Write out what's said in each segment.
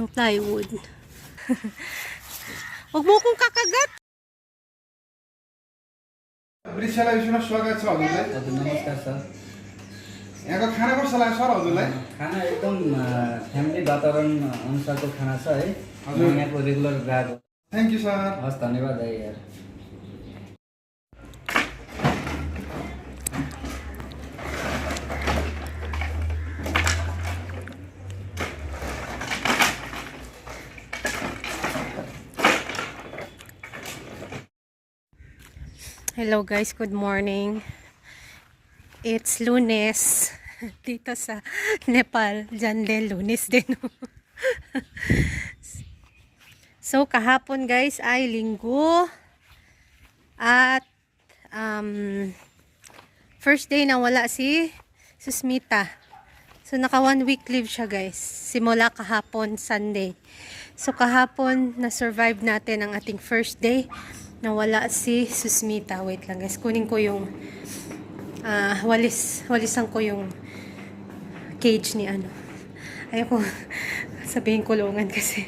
ng plywood. Huwag mo kong kakagat! वृक्षलाई विश्वमा स्वागत छ हजुरलाई। हजुर नमस्कार सर। यहाँको खाना कस्तो लाग्छ सर हजुरलाई? खाना एकदम फ्यामिली वातावरण अनुसारको खाना छ है। हजुर। म यहाँको रेगुलर ग्राहक हो। Thank you sir. हस् धन्यवाद है यार। Hello guys, good morning. It's Lunes dito sa Nepal. Diyan din, Lunes din. So kahapon guys ay Linggo at first day na wala si Susmita. So naka 1 week leave siya guys. Simula kahapon Sunday. So kahapon na survive natin ang ating first day. Nawala si Susmita. Wait lang guys. Kunin ko yung walisan ko yung cage ni ano. Ayoko sabihin kulungan kasi.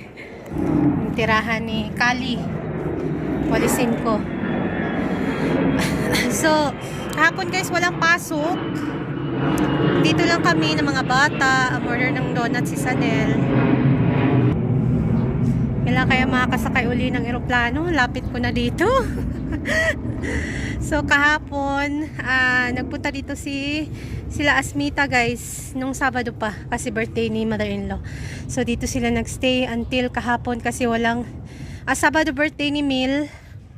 Yung tirahan ni Kali. Walisin ko. So, hapon guys walang pasok. Dito lang kami ng mga bata. Order ng donut si Sanel. Kailan kaya makakasakay uli ng eroplano? Lapit ko na dito. So kahapon nagpunta dito sila Asmita guys nung Sabado pa kasi birthday ni mother-in-law. So dito sila nagstay until kahapon kasi walang Sabado birthday ni Mil,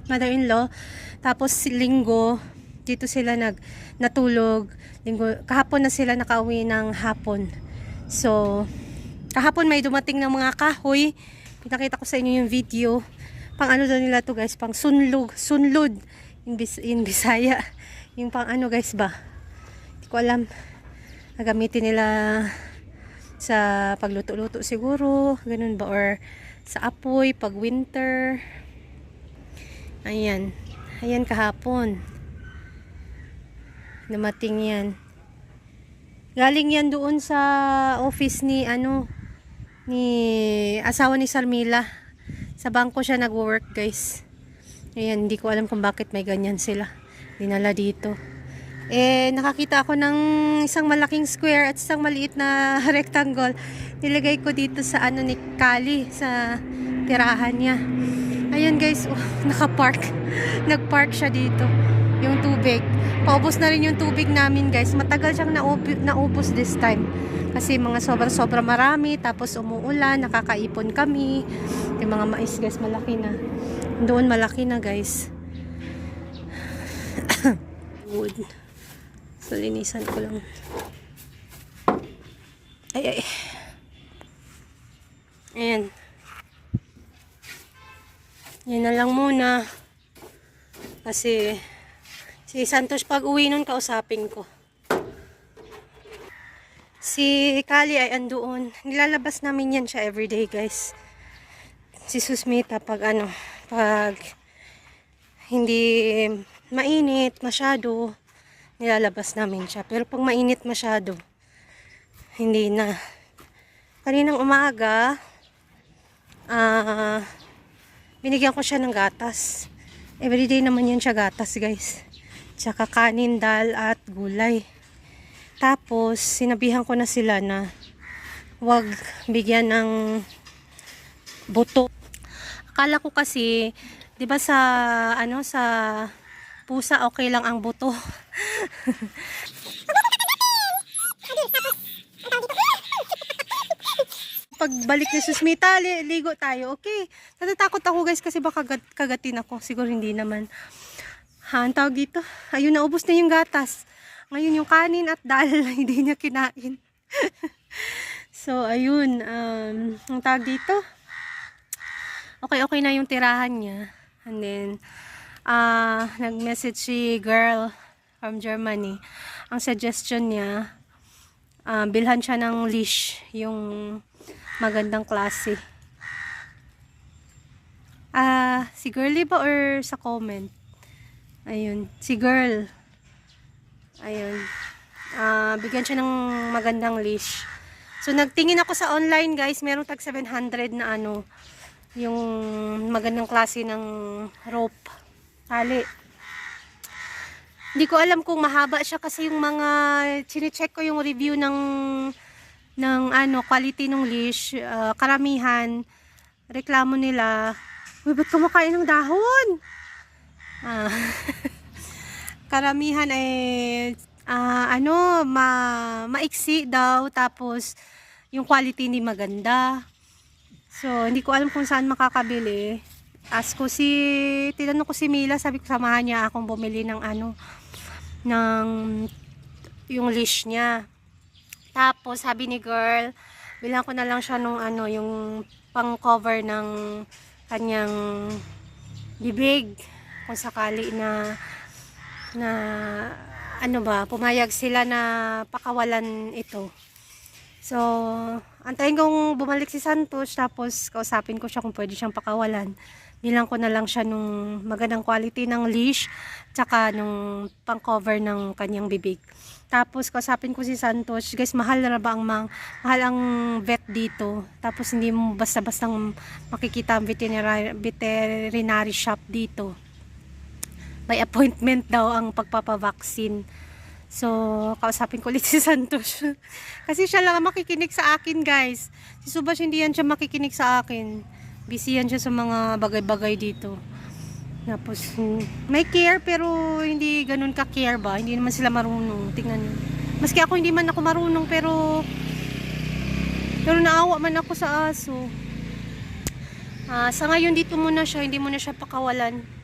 mother-in-law. Tapos Linggo dito sila natulog. Linggo, kahapon na sila nakauwi ng hapon. So kahapon may dumating ng mga kahoy. Pinakita ko sa inyo yung video. Pang ano daw nila to guys, pang sunlod in Bisaya. Yung pang ano guys ba? Hindi ko alam. Nagamitin nila sa pagluto-luto siguro, ganun ba, or sa apoy pag winter. Ayan. Ayan kahapon. Dumating yan. Galing yan doon sa office ni asawa ni Sarmila. Sa bangko siya nagwo-work guys. Ayan, hindi ko alam kung bakit may ganyan sila. Dinala dito. Nakakita ako ng isang malaking square at isang maliit na rectangle. Nilagay ko dito sa ni Kali, sa tirahan niya. Ayun guys, nakapark. Nagpark siya dito. Yung tubig. Paubos na rin yung tubig namin guys. Matagal siyang naubos this time. Kasi mga sobra-sobra marami. Tapos umuulan. Nakakaipon kami. Yung mga mais guys malaki na. Doon malaki na guys. Wood. So linisan ko lang. Ay. Ayan. Yan na lang muna. Kasi si Santos pag uwi nun kausapin ko. Si Kali ay andoon. Nilalabas namin yan siya everyday guys. Si Susmita pag hindi mainit masyado, nilalabas namin siya. Pero pag mainit masyado, hindi na. Kaninang umaga, binigyan ko siya ng gatas. Everyday naman yan siya gatas guys. Tsaka kanin, dal at gulay. Tapos, sinabihan ko na sila na wag bigyan ng buto. Akala ko kasi, 'di ba sa pusa okay lang ang buto. Pagbalik ni Susmita, ligo tayo. Okay. Natatakot ako guys kasi baka kagatin ako. Siguro hindi naman. Ang tawag dito. Ayun, naubos na yung gatas. Ngayon yung kanin at dal hindi niya kinain. So ayun, ang tawag dito. Okay na yung tirahan niya. And then nag-message si girl from Germany. Ang suggestion niya, bilhan siya ng leash, yung magandang klase. Si girly ba or sa comment? Ayun, si girl. Ayun. Bigyan siya ng magandang leash. So, nagtingin ako sa online, guys. Meron tag 700 na ano, yung magandang klase ng rope. Tali. Hindi ko alam kung mahaba siya kasi yung mga chine-check ko yung review ng ano, quality ng leash. Karamihan, reklamo nila, uy, ba't kumakain ng dahon? Karamihan ay ano, maiksi daw, tapos yung quality hindi maganda. So, hindi ko alam kung saan makakabili. Tinanong ko si Mila, sabi ko samahan niya akong bumili ng ano, ng yung leash niya. Tapos, sabi ni girl, bilang ko na lang siya nung ano, yung pang cover ng kanyang bibig. Kung sakali na ano ba, pumayag sila na pakawalan ito. So, antayin kong bumalik si Santos, tapos kausapin ko siya kung pwede siyang pakawalan. Bilang ko na lang siya nung magandang quality ng leash, tsaka nung pang cover ng kanyang bibig. Tapos kausapin ko si Santos, guys, mahal na ba mahal ang vet dito. Tapos hindi mo basta-bastang makikita ang veterinary shop dito. May appointment daw ang pagpapavaksin. So, kausapin ko ulit si Santos. Kasi siya lang ang makikinig sa akin, guys. Si Subash hindi yan siya makikinig sa akin. Busy yan siya sa mga bagay-bagay dito. Tapos, may care pero hindi ganun ka-care ba? Hindi naman sila marunong. Tingnan nyo. Maski ako hindi man ako marunong pero naawa man ako sa aso. Sa ngayon dito muna siya, hindi muna siya pakawalan.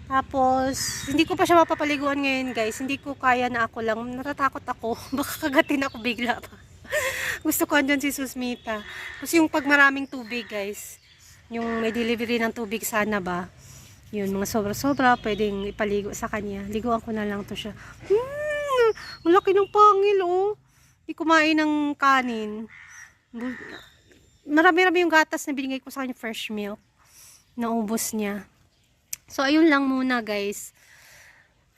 Tapos, hindi ko pa siya mapapaliguan ngayon, guys. Hindi ko kaya na ako lang. Natatakot ako. Baka kagatin ako bigla pa. Gusto ko andyan si Susmita. Kasi yung pag maraming tubig, guys. Yung may delivery ng tubig sana ba. Yun, mga sobra-sobra. Pwedeng ipaligo sa kanya. Liguan ko na lang to siya. Ang laki ng pangil, oh. Hindi kumain ng kanin. Marami-rami yung gatas na binigay ko sa kanya fresh milk. Naubos niya. So, ayun lang muna, guys.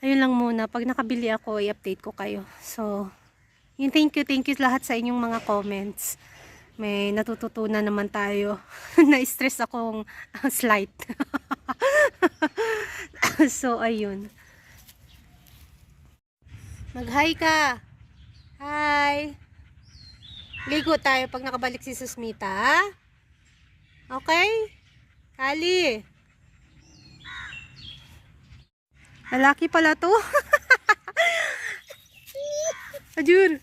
Ayun lang muna. Pag nakabili ako, i-update ko kayo. So, yun, thank you lahat sa inyong mga comments. May natututunan naman tayo. Na-stress akong slight. So, ayun. Mag-hi ka. Hi. Ligo tayo pag nakabalik si Susmita, ha? Okay? Kali. Lalaki pala to. Ajur.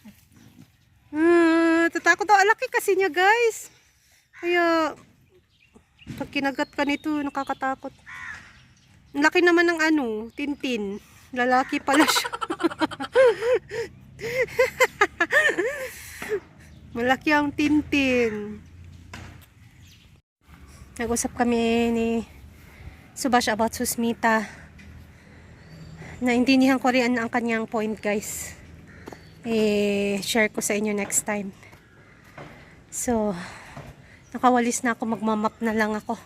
Tatakot daw. Laki kasi niya, guys. Kaya, pag kinagat ka nito, nakakatakot. Ang laki naman ng ano, Tintin. Lalaki pala siya. Malaki ang Tintin. Nag-usap kami ni Subash about Susmita. Naintindihan ko rin ang kanyang point, guys. Share ko sa inyo next time. So, nakawalis na ako. Magmamap na lang ako.